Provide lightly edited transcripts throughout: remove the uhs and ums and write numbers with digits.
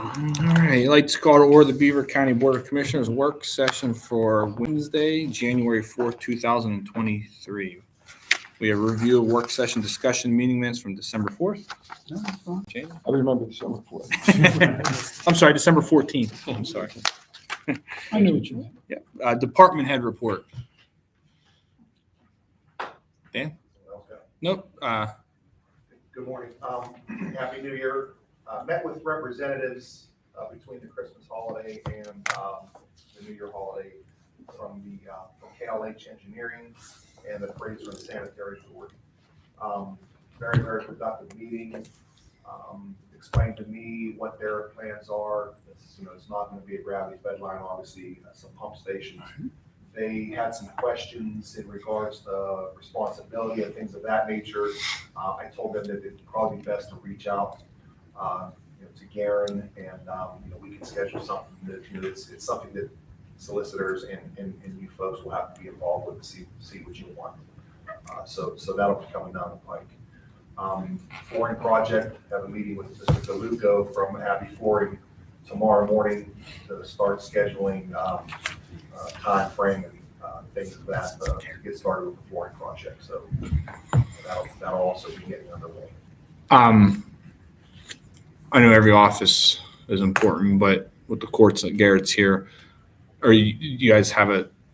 All right, I'd like to call to order the Beaver County Board of Commissioners work session for Wednesday, January 4th, 2023. We have a review of work session discussion meeting minutes from December 4th. Jamie? I remember December 4th. I'm sorry, December 14th. I'm sorry. I knew what you meant. Yeah, department head report. Dan? Nope. Good morning. Happy New Year. Met with representatives between the Christmas holiday and the New Year holiday from KLH Engineering and the Fraser and Sanitary Board. Very, very productive meeting. Explained to me what their plans are. It's not going to be a gravity-fed line, obviously, some pump stations. They had some questions in regards to responsibility and things of that nature. I told them that it'd probably be best to reach out to Garen, and we can schedule something that it's something that solicitors and you folks will have to be involved with to see what you want. So that'll be coming down the pike. Flooring project, have a meeting with Mr. DeLuco from Abbey Flooring tomorrow morning to start scheduling time frame and things of that to get started with the flooring project. So that'll also be getting underway. I know every office is important, but with the courts that Garrett's here, or you guys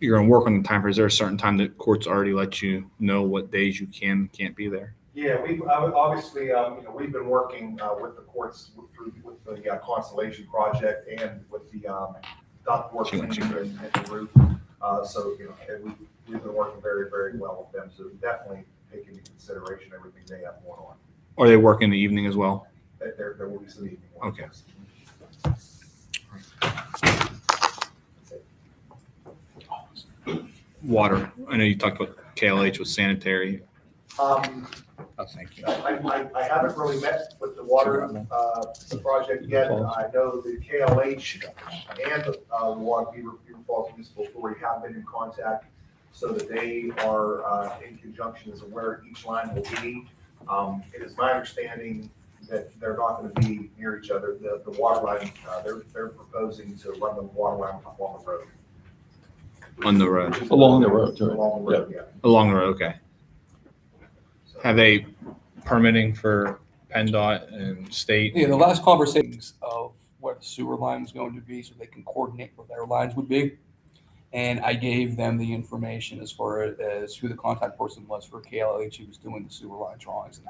you're gonna work on the time frame. Is there a certain time that courts already let you know what days you can and can't be there? Yeah, we've obviously, we've been working with the courts with the Constellation project and with the ductwork cleaning and the roof. And we've been working very, very well with them. So definitely take into consideration everything they have going on. Are they working in the evening as well? There will be some evening work. Okay. Water. I know you talked about KLH with sanitary. Thank you. I haven't really met with the water project yet. I know the KLH and the Beaver Falls Municipal Authority have been in contact so that they are in conjunction as to where each line will be. It is my understanding that they're not going to be near each other. The water line, they're proposing to run the water line along the road. On the road. Along the road, too. Along the road, yeah. Along the road, okay. Have they permitting for PennDOT and state? Yeah, the last conversations of what the sewer line was going to be so they can coordinate what their lines would be. And I gave them the information as far as who the contact person was for KLH who was doing the sewer line drawings.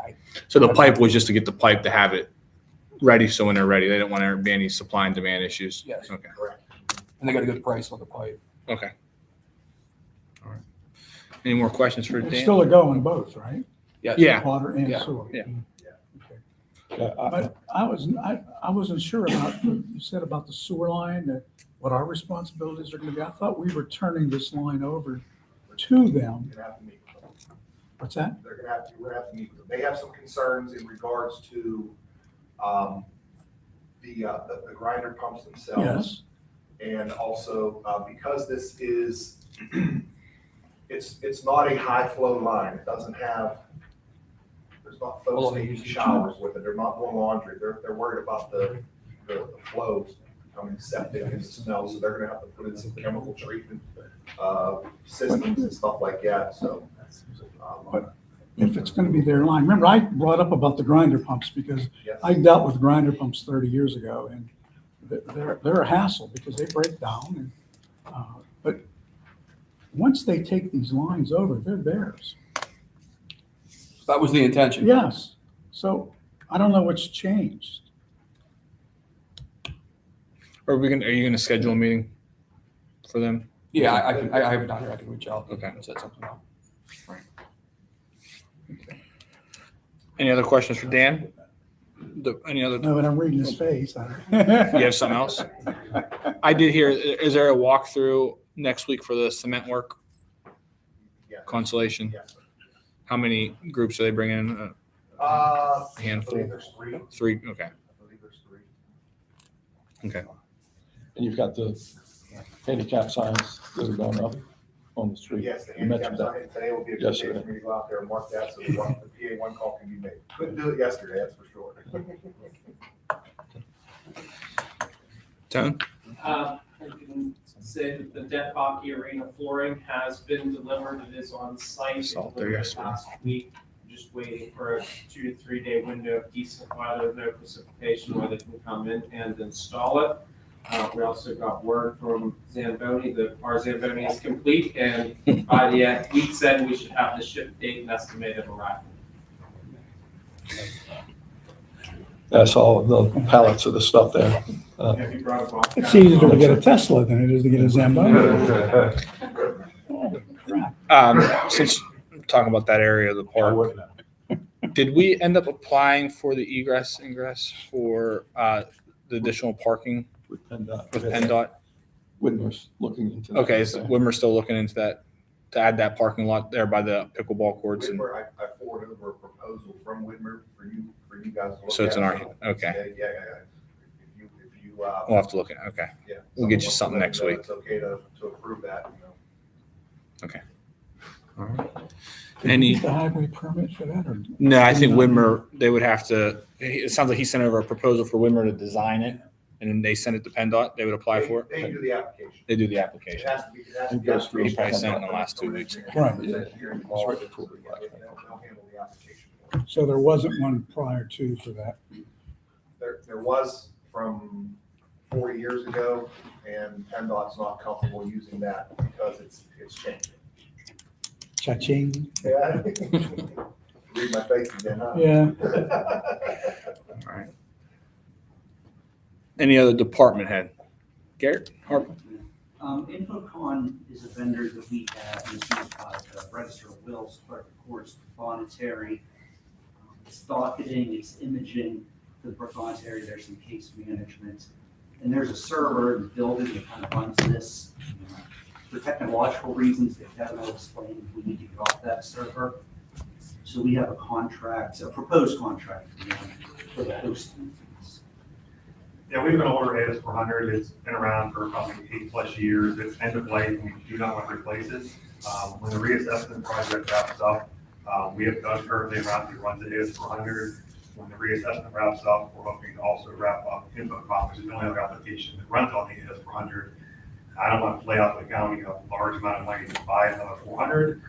So the pipe was just to get the pipe to have it ready so when they're ready. They didn't want there to be any supply and demand issues? Yes. Okay. Correct. And they got a good price on the pipe. Okay. All right. Any more questions for Dan? It's still a go in both, right? Yes. Yeah. Water and Yeah. sewer. Yeah. Okay. But I wasn't sure about, you said about the sewer line, that what our responsibilities are going to be. I thought we were turning this line over to them. You're going to have to meet with them. What's that? We're going to have to meet with them. They have some concerns in regards to the grinder pumps themselves. Yes. And also because this is, it's not a high flow line. It doesn't have, there's not folks taking showers with it. They're not doing laundry. They're worried about the flow becoming septic and smell. So they're going to have to put in some chemical treatment systems and stuff like that. So, But if it's going to be their line, remember I brought up about the grinder pumps because yes. I dealt with grinder pumps 30 years ago, and they're a hassle because they break down. And but once they take these lines over, they're theirs. That was the intention. Yes. So I don't know what's changed. Are you gonna schedule a meeting for them? Yeah, I have it down here. I can reach out Okay. and set something up. Any other questions for Dan? Any other? No, but I'm reading his face. You have something else? I did hear, is there a walkthrough next week for the cement work? Yes. Constellation? Yes. How many groups are they bringing in? Handful. I believe there's three. Three, okay. I believe there's three. Okay. And you've got the handicap signs that are going up on the street. Yes, the You mentioned handicap that. sign, today will be a good day Yesterday. for me to go out there and mark that, so the PA one call can be made. Couldn't do it yesterday, that's for sure. Tone? I can say that the deck hockey arena flooring has been delivered. It is on site. Saw it It there delivered yesterday. last week. Just waiting for a 2 to 3 day window of decent weather, no precipitation, where they can come in and install it. We also got word from Zamboni that our Zamboni is complete, and by the week's end, we should have the ship date and estimated arrival. That's all the pallets of the stuff there. Have you brought a box? It's easier to get a Tesla than it is to get a Zamboni. Holy crap. Since we're talking about that area of the park, did we end up applying for the egress ingress for the additional parking With PennDOT. with PennDOT? Whitmer's looking into that. Okay, so Wimmer's still looking into that, to add that parking lot there by the pickleball courts. And Whitmer, I forwarded over a proposal from Whitmer for you guys to look at. so it's in our, okay, Yeah. If you, we'll have to look at it. Okay. yeah. We'll get you someone something next wants to let me know week. It's okay to approve that, All right. Did you get the highway permit for that or? No, I think Wimmer, they would have to, it sounds like he sent over a proposal for Wimmer to design it, and then they send it to PennDOT, they would apply for it? They do the application. They do the It application. has to be, it has to It be. goes through. He probably sent it in the last 2 weeks. Right. Engineering involved, so, yeah, they'll handle the application for it. So there wasn't one prior to for that. There was from 4 years ago, and PennDOT's not comfortable using that because it's changing. Cha-ching. Yeah. Read my face again, huh? Yeah. All right. Any other department head? Garrett? Harper? InfoCon is a vendor that we have used by the Register of Wills, Clerk of Courts, Voluntary. It's docketing, it's imaging, for the voluntary, there's some case management. And there's a server in the building that kind of runs this. For technological reasons that Kevin will explain, we need to get off that server. So we have a contract, a proposed contract for the hosting fees. Yeah, we have an older AS400. It's been around for probably 8+ years. It's end of life, and we do not want to replace it. When the reassessment project wraps up, we have Doug currently around who runs the AS400. When the reassessment wraps up, we're hoping to also wrap up InfoCom, which is the only other application that runs on the AS400. I don't want to lay out the county a large amount of money to buy another 400.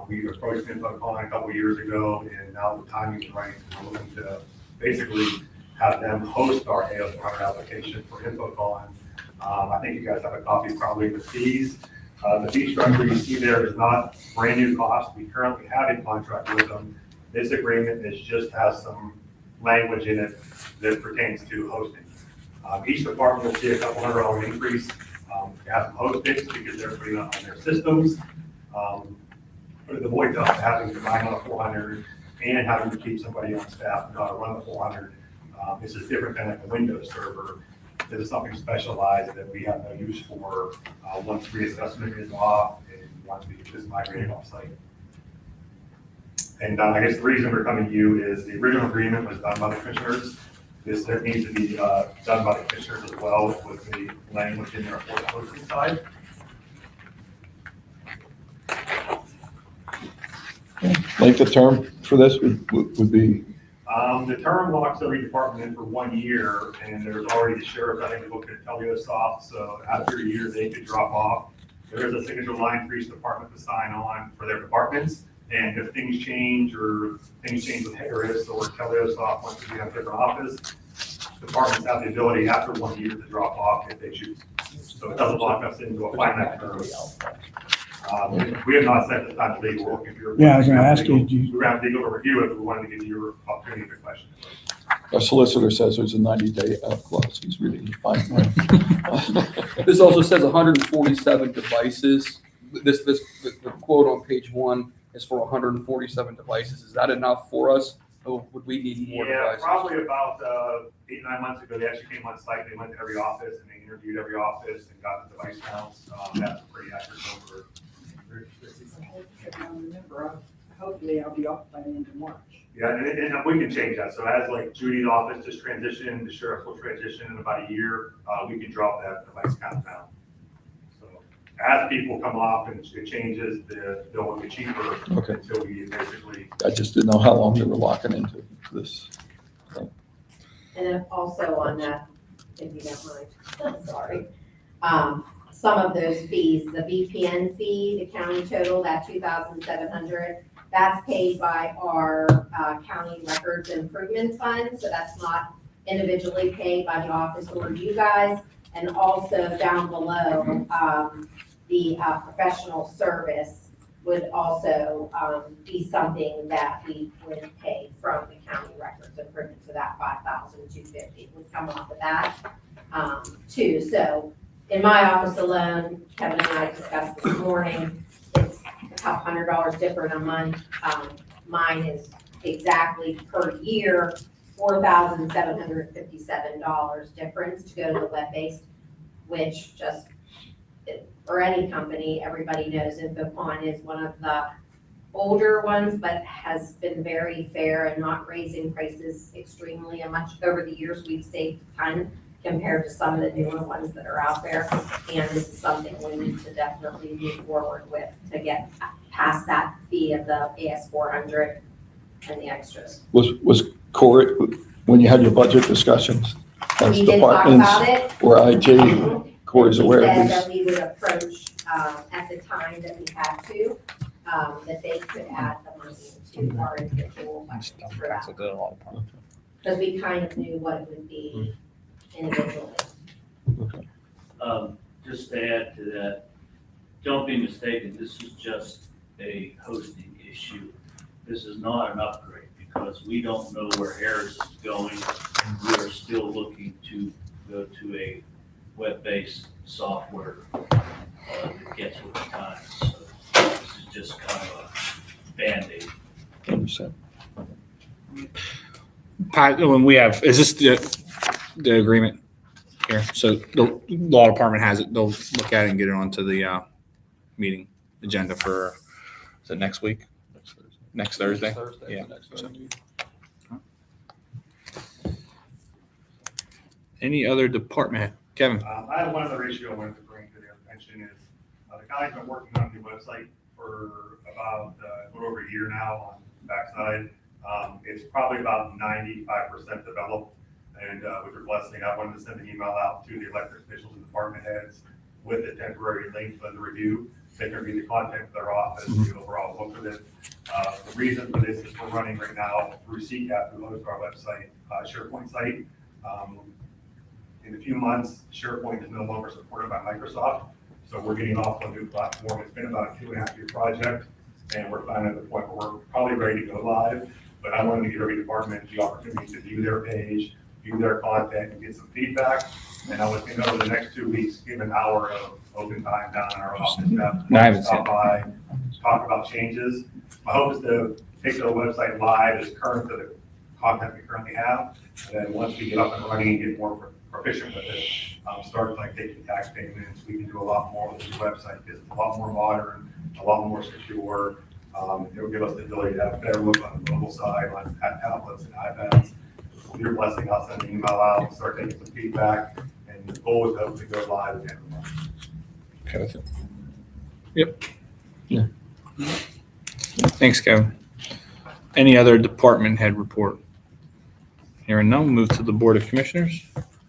We approached InfoCon a couple of years ago, and now the timing is right. We're looking to basically have them host our AS400 application for InfoCon. I think you guys have a copy probably of the fees. The fee structure you see there is not brand new cost. We currently have a contract with them. This agreement just has some language in it that pertains to hosting. Each department will see a couple $100 increase. To have them host it because they're putting it on their systems. But the void of having to buy another 400 and having to keep somebody on staff to run the 400. This is different than like a Windows server. This is something specialized that we have no use for once reassessment is off and once we get this migrated off site. And I guess the reason we're coming to you is the original agreement was done by the commissioners. This needs to be done by the commissioners as well with the language in there for the hosting side. Length of term for this would be, The term locks every department in for 1 year, and there's already the sheriff, I think, looking to tell you this off, so after a year, they could drop off. There is a signature line for each department to sign on for their departments, and if things change or things change with Harris or Kelly off once we have a different office, departments have the ability after 1 year to drop off if they choose. So it doesn't lock us into a finite term. We have not set the time to legal. We're looking for your. Yeah, I was gonna ask you, We're going to legal to review it, but we wanted to give you your opportunity to question. our solicitor says there's a 90-day out clause. He's reading the fine print. This also says 147 devices. The quote on page 1 is for 147 devices. Is that enough for us? Or would we need more Yeah, devices? probably about 8 or 9 months ago, they actually came on site, they went to every office and they interviewed every office and got the device counts. That's a pretty accurate number. Remember, hopefully I'll be off by the end of March. Yeah, and we can change that. So as like Judy's office just transitioned, the sheriff will transition in about a year, we can drop that device count down. So as people come off and it changes, the bill will get cheaper Okay. until we basically. I just didn't know how long they were locking into this. And then also on that, if you don't mind. Sorry. Some of those fees, the VPN fee, the county total, that 2,700, that's paid by our county records improvement fund, so that's not individually paid by the office or you guys. And also down below, the professional service would also be something that we would pay from the county records improvement, so that 5,250 would come off of that too. So in my office alone, Kevin and I discussed this morning, it's a couple $100 different a month. Mine is exactly per year, $4,757 difference to go to the web-based, which just, for any company, everybody knows InfoCon is one of the older ones, but has been very fair and not raising prices extremely much. Over the years, we've saved a ton compared to some of the newer ones that are out there. And this is something we need to definitely move forward with to get past that fee of the AS 400 and the extras. Was Corey, when you had your budget discussions, as We did talk departments about it. or IT, Corey's He aware of said these? that we would approach, at the time that we had to, that they could add the money to our individual budgets for that. Because we kind of knew what it would be individually. Just to add to that, don't be mistaken, this is just a hosting issue. This is not an upgrade because we don't know where Harris is going. We are still looking to go to a web-based software that gets with the times. So this is just kind of a Band-Aid. Understand. Pat, when we have, is this the agreement here? So the law department has it. They'll look at it and get it onto the meeting agenda for, is it next week? Next Thursday? Thursday. Yeah. Next Thursday. Any other department head? Kevin? I have one other issue I wanted to bring to their attention is, the guy's been working on the website for about a little over a year now on the backside. It's probably about 95% developed, and with your blessing, I wanted to send an email out to the elected officials and department heads with a temporary link for the review. They can read the content of their office, the overall look of it. The reason for this is we're running right now through CCAP, who hosts our website, SharePoint site. In a few months, SharePoint is no longer supported by Microsoft, so we're getting off a new platform. It's been about a 2.5-year project, and we're finally at the point where we're probably ready to go live. But I wanted to give every department the opportunity to view their page, view their content, and get some feedback. And I was, over the next 2 weeks, give an hour of open time down in our office. No, I haven't seen Stop by, talk about changes. My hope is to take the website live as current to the content we currently have. And then once we get up and running and get more proficient with it, start like taking tax payments. We can do a lot more with the website because it's a lot more modern, a lot more secure. It'll give us the ability to have better look on the mobile side, on tablets and iPads. With your blessing, I'll send an email out, start taking some feedback, and the goal is hopefully go live at the end of the month. Okay with it. Yep. Yeah. Thanks, Kevin. Any other department head report? Hearing none, we'll move to the Board of Commissioners.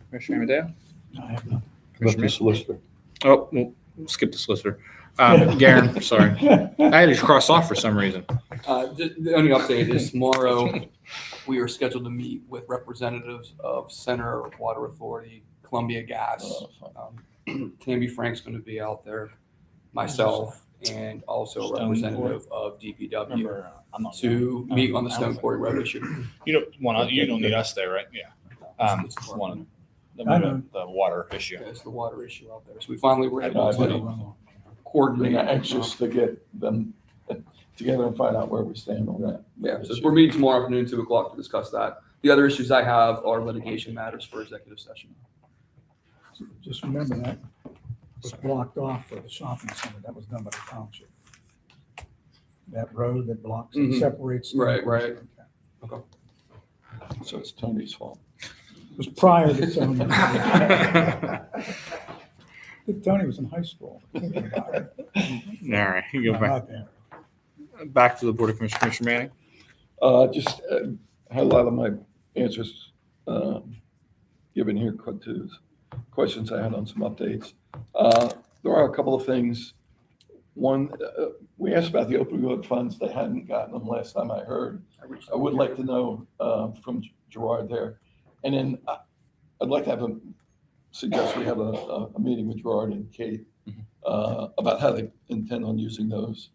Commissioner Amadeo? I have none. Let the solicitor. Oh, we'll skip the solicitor. Garen, sorry. I had to cross off for some reason. The only update is tomorrow, we are scheduled to meet with representatives of Center Water Authority, Columbia Gas. Tammy Frank's going to be out there, myself, and also a representative of DPW to meet on the Stone Quarry Road issue. You don't need us there, right? Yeah. It's The water issue. it's the water issue out there. So we finally were able I to know. coordinate. Being anxious to get them together and find out where we stand on that. Yeah, so we're meeting tomorrow afternoon, 2:00 to discuss that. The other issues I have are litigation matters for executive session. Just remember that was blocked off for the shopping center. That was done by the township. That road that blocks, Mhm. separates. Right. Okay. So it's Tony's fault. It was prior to Tony. I think Tony was in high school. Thinking about it. All right, you go back. Not there. Back to the Board of Commissioners. Commissioner Manning? Just had a lot of my answers given here to questions I had on some updates. There are a couple of things. One, we asked about the opioid funds. They hadn't gotten them last time I heard. I would like to know from Gerard there. And then I'd like to suggest we have a meeting with Gerard and Kate about how they intend on using those.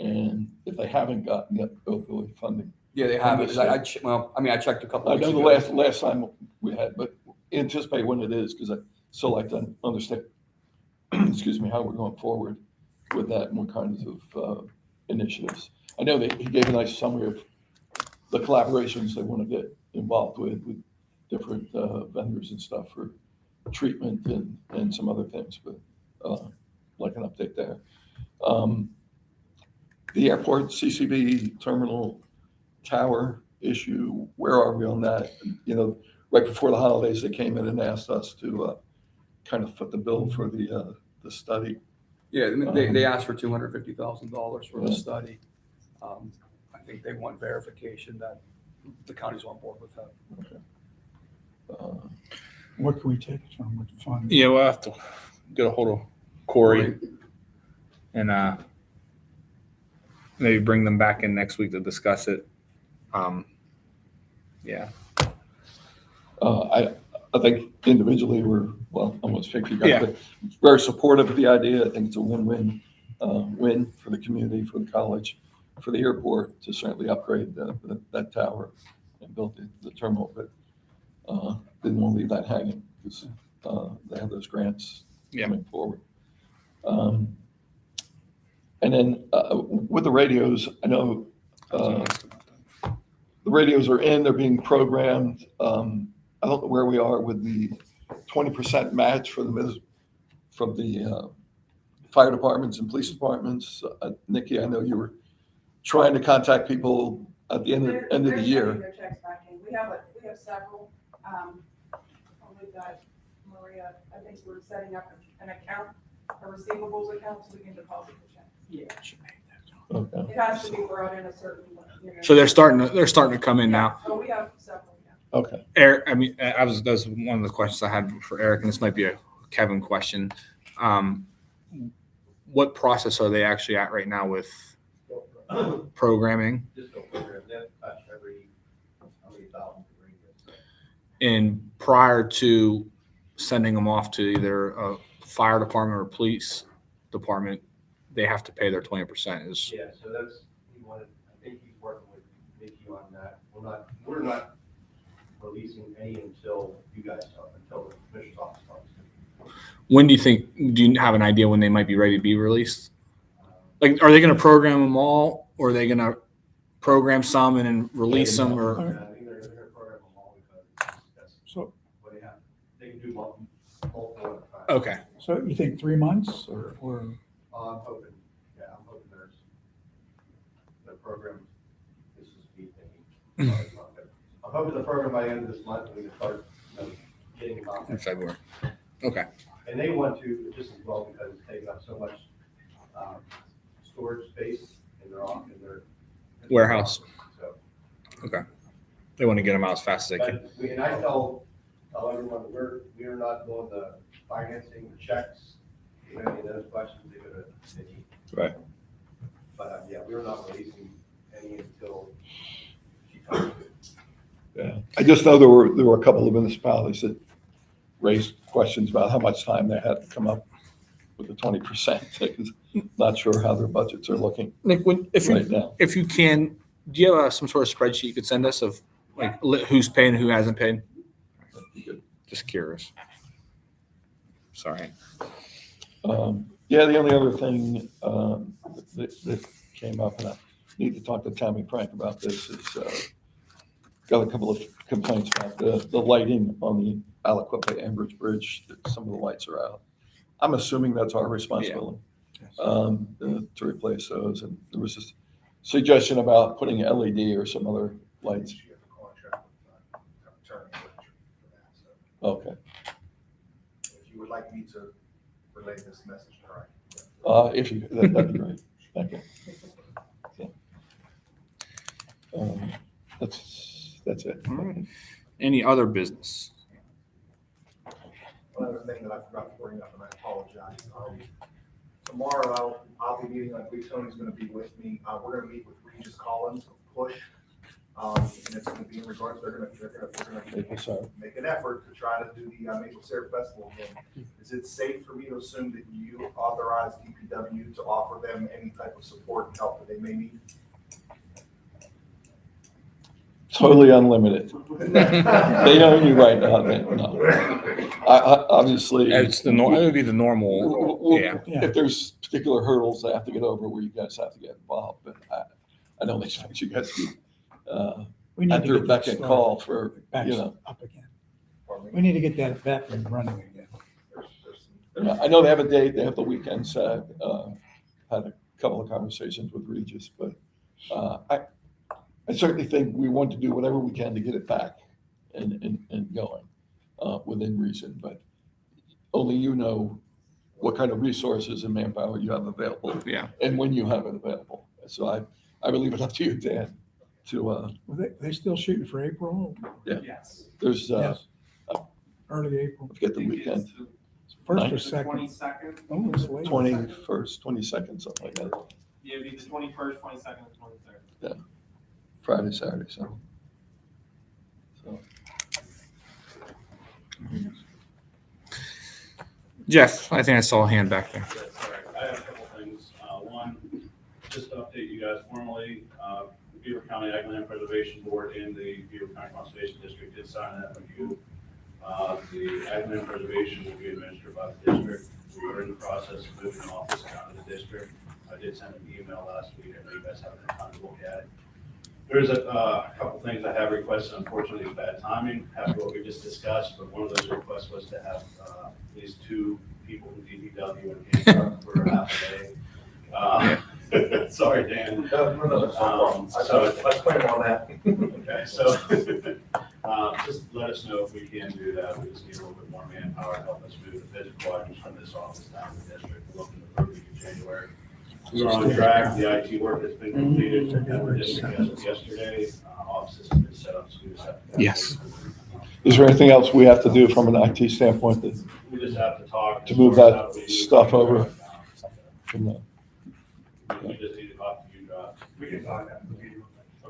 And if they haven't gotten yet opioid funding. Yeah, they have it. 'Cause I checked a couple I weeks know ago. the last time we had, but anticipate when it is, because I still like to understand, excuse me, how we're going forward with that and what kinds of initiatives. I know that he gave a nice summary of the collaborations they want to get involved with different vendors and stuff for treatment and some other things, but like an update there. The airport CCB terminal tower issue, where are we on that? You know, right before the holidays, they came in and asked us to kind of foot the bill for the study. Yeah, they asked for $250,000 for the Yeah. study. I think they want verification that the county's on board with that. What can we take it from with the fund? Yeah, we'll have to get a hold of Corey and maybe bring them back in next week to discuss it. Yeah. I think individually well, almost 50 guys, Yeah. but very supportive of the idea. I think it's a win-win, win for the community, for the college, for the airport to certainly upgrade that tower and build the terminal, but didn't want to leave that hanging because they have those grants coming forward. And then with the radios, I know the radios are in, they're being programmed. I don't know where we are with the 20% match from the fire departments and police departments. Nikki, I know you were trying to contact people at the end of the They're year. sending their checks back in. We have several. We've got Maria, I think we're setting up an account, a receivables account, so we can deposit the check. Yeah. Okay. It has to be brought in a certain, So they're starting to come in now. Oh, we have several, yeah. Okay. Eric, that's one of the questions I had for Eric, and this might be a Kevin question. What process are they actually at right now with programming? Just go program, that touch every, how many thousand radios? And prior to sending them off to either a fire department or police department, they have to pay their 20%. Yeah, so that's, I think he's working with Mickey on that. We're not releasing any until you guys start, until the commissioner's office starts. When do you have an idea when they might be ready to be released? Like, are they going to program them all, or are they going to program some and then release them? Or I think they're going to program them all because that's So, what they have. They can do multiple at a time. okay, so you think 3 months or? I'm hoping there's the program, this is me thinking. I'm hoping the program by the end of this month, we can start getting them out. in February. Okay. And they want to, just as well, because it's taking up so much storage space in their Warehouse. So, Okay. They want to get them out as fast as they can. and I tell everyone, we are not doing the financing, the checks, any of those questions, they go to Nikki. Right. But yeah, we are not releasing any until she comes. Yeah. I just know there were a couple of municipalities that raised questions about how much time they had to come up with the 20%. Because not sure how their budgets are looking Nick, right now. if you can, do you have some sort of spreadsheet you could send us of like who's paying and who hasn't paid? Just curious. Sorry. Yeah, the only other thing that came up, and I need to talk to Tammy Frank about this, is got a couple of complaints about the lighting on the Aliquippa Ambridge Bridge, that some of the lights are out. I'm assuming that's our responsibility to replace those. And there was this suggestion about putting LED or some other lights. She has a contract with Turner Electric for that. So Okay. if you would like me to relay this message to her. If you, that'd be great. Thank you. So, that's it. All right. Any other business? thing that I forgot to bring up, and I apologize. Tomorrow, I'll be meeting, I believe Tony's gonna be with me. We're gonna meet with Regis Collins of Push. And it's gonna be in regards, we're gonna Maple syrup. make an effort to try to do the Maple Syrup Festival again. Is it safe for me to assume that you authorize DPW to offer them any type of support and help that they may need? Totally unlimited. They own you right now, no. Obviously. It's it would be the normal, yeah. If there's particular hurdles I have to get over where you guys have to get involved, but I don't expect you guys to We need at to their get that beck and started. call for, Back you know. up again. We need to get that back and running again. I know they have a date, they have the weekend set. Had a couple of conversations with Regis, but I certainly think we want to do whatever we can to get it back and going within reason, but only you know what kind of resources and manpower you have available. Yeah. And when you have it available. So I will leave it up to you, Dan, to, Well, they still shooting for April? Yes. there's, Yes. Early April, I forget the weekend, first or Ninth. second? 22nd. Oh, it's late. 21st, 22nd, something like that, Yeah, it'd be the 21st, 22nd, and 23rd. Friday, Saturday, so. Jeff, I think I saw a hand back there. That's all right. I have a couple things. One, just to update you guys formally, the Beaver County Ag Land Preservation Board and the Beaver County Conservation District did sign that review. The Ag Land Preservation will be administered by the district. We are in the process of moving an office down to the district. I did send an email last week. I know you guys haven't had time to look at it. There's a couple things I have requested. Unfortunately, it's bad timing, after what we just discussed, but one of those requests was to have at least two people from DPW in Hancock for half a day. Sorry, Dan. No, that's fine. Let's plan on that. Okay, so just let us know if we can do that. We just need a little bit more manpower to help us move the physical items from this office down to the district. We're looking at the first week of January. We're on track. The IT work has been completed at the district as of yesterday. Offices have been set up. So we just have to. Yes. Is there anything else we have to do from an IT standpoint that, We just have to talk. to move that stuff over? From the- We just need to talk to you, We can talk that.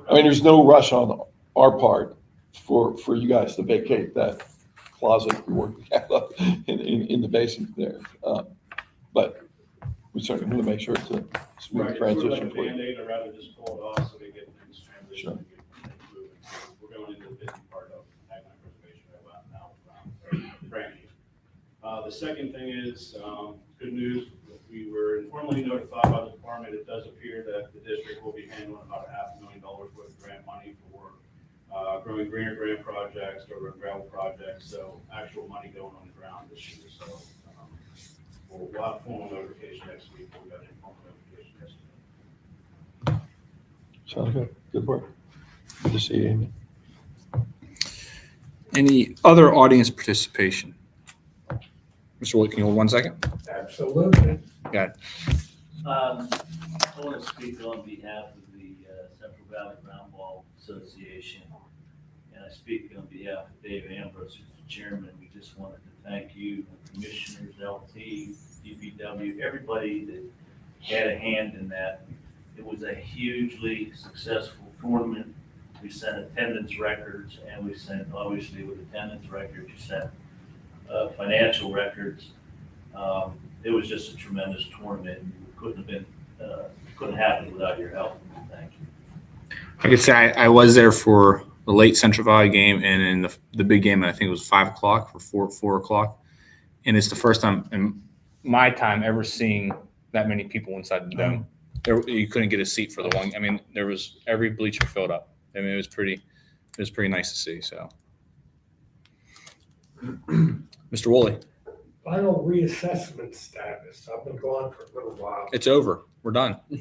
I mean, there's no rush on our part for you guys to vacate that closet we worked together in the basement there. But we certainly want to make sure it's a smooth Right, transition it's for sort of like a you. Band-Aid, I'd rather just pull it off so we get things transitioned. Sure. And get moving. We're going into the busy part of ag land preservation right now, brand new. The second thing is, good news, we were informally notified by the department, it does appear that the district will be handling about $500,000 worth of grant money for growing greener grant projects, or gravel projects, so actual money going on the ground this year, so we'll have formal notification next week. We got informal notification yesterday. Sounds good. Good work. Good to see you, Amy. Any other audience participation? Mr. Wood, can you hold 1 second? Absolutely. Got it. I want to speak on behalf of the Central Valley Ground Ball Association, and I speak on behalf of Dave Ambrose, who's the chairman. We just wanted to thank you, commissioners, LT, DPW, everybody that had a hand in that. It was a hugely successful tournament. We sent attendance records, and we sent, obviously with attendance records, you sent financial records. It was just a tremendous tournament. It couldn't happen without your help. Thank you. I could say I was there for the late Central Valley game and in the big game. I think it was 5 o'clock or 4 o'clock. And it's the first time in my time ever seeing that many people inside the dome. You couldn't get a seat for the one. I mean, there was every bleacher filled up. I mean, it was pretty nice to see. So, Mr. Woolley, Final reassessment status. I've been gone for a little while. it's over. We're done. You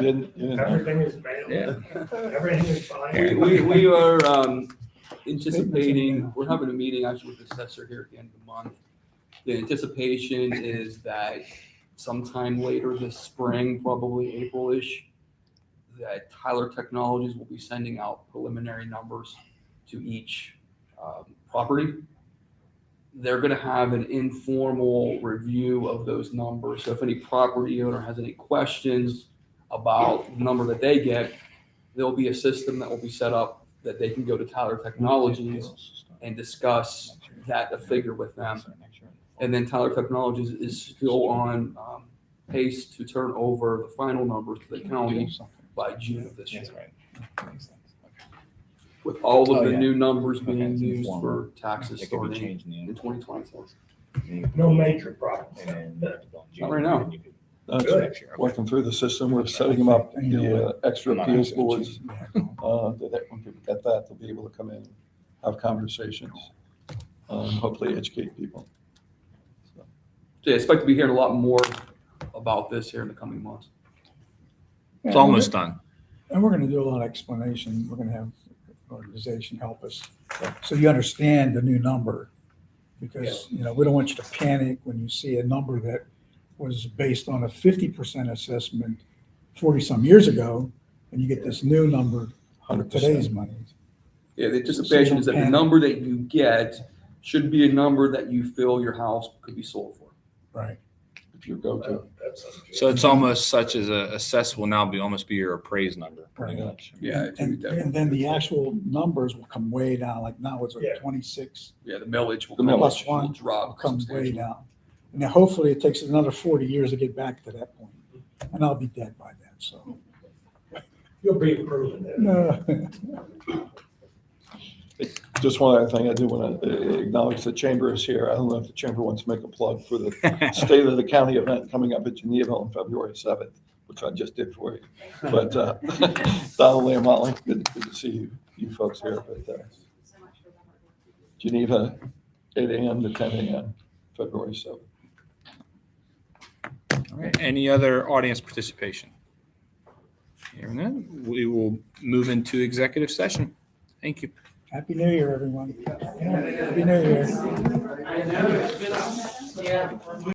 didn't Everything is bailed. Yeah. Everything is fine. We are anticipating, we're having a meeting actually with the assessor here at the end of the month. The anticipation is that sometime later this spring, probably April-ish, that Tyler Technologies will be sending out preliminary numbers to each property. they're gonna have an informal review of those numbers. So if any property owner has any questions about the number that they get, there'll be a system that will be set up that they can go to Tyler Technologies and discuss that figure with them. And then Tyler Technologies is still on pace to turn over the final numbers to the county by June of this year. That's right. Makes sense. With all Oh, of the yeah. new numbers Okay, being it's used informal. for taxes It could be starting changed in in 2024. No major problems. Not right now. That's working through the system. We're setting them up, the extra appeals boards. That when people get that, they'll be able to come in, have conversations, hopefully educate people. So yeah, I expect to be hearing a lot more about this here in the coming months. It's almost done. And we're gonna do a lot of explanation. We're gonna have organization help us. So you understand the new number. Because, you know, we don't want you to panic when you see a number that was based on a 50% assessment 40-some years ago, and you get this new number for 100%. today's money. Yeah, the anticipation is that the number that you get should be a number that you feel your house could be sold for. Right. If you go to, So it's almost such as a assess will now almost be your appraised number. pretty much. Yeah, And then the actual numbers will come way down, like now it's Yeah. at 26, yeah, the millage will The millage. plus will one will drop come way substantially. down. And then hopefully it takes another 40 years to get back to that point. And I'll be dead by then, so. You'll be improving it. No. Just one other thing, I do want to acknowledge the chamber is here. I don't know if the chamber wants to make a plug for the State of the County event coming up at Geneva on February 7th, which I just did for you. But Donald and Molly, good to see you folks here. But Geneva, 8 a.m. to 10 a.m., February 7th. All right. Any other audience participation? Hearing none, we will move into executive session. Thank you. Happy New Year, everyone. Happy New Year.